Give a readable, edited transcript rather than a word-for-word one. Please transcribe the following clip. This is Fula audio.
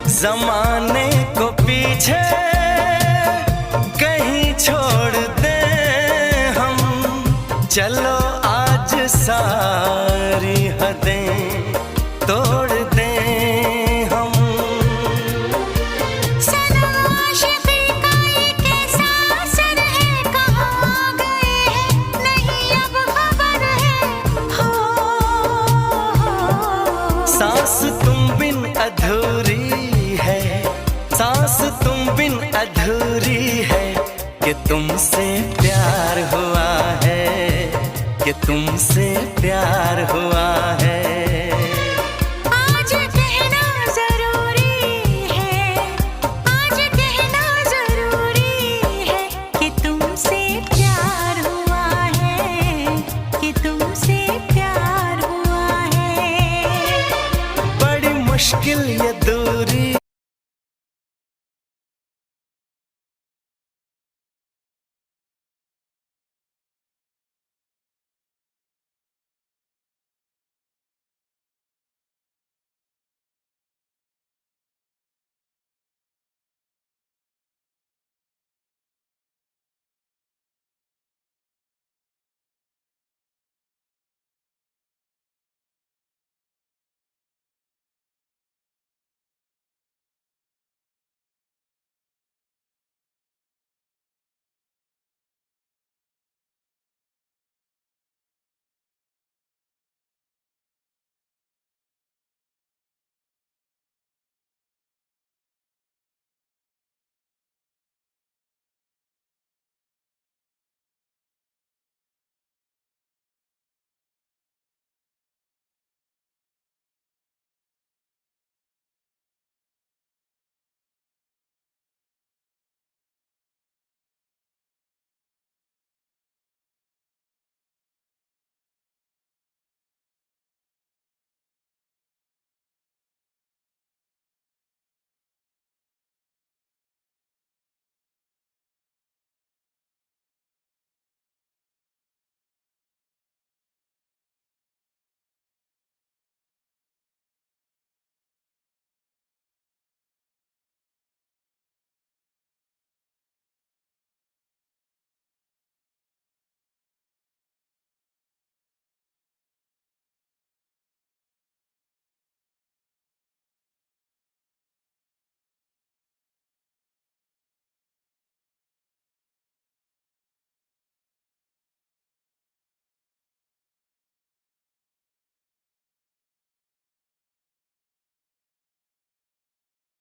जमाने को पीछे कहीं छोड़ दे हम, चलो आज सारी हदें तोड़ दे हम। सनम आशिक़ी का ये कैसा असर है, कहाँ गए हैं नहीं अब खबर है। हो सांस तुम बिन अधूरी है, सांस तुम बिन अधूरी है, कि तुमसे प्यार हुआ है, कि तुमसे प्यार हुआ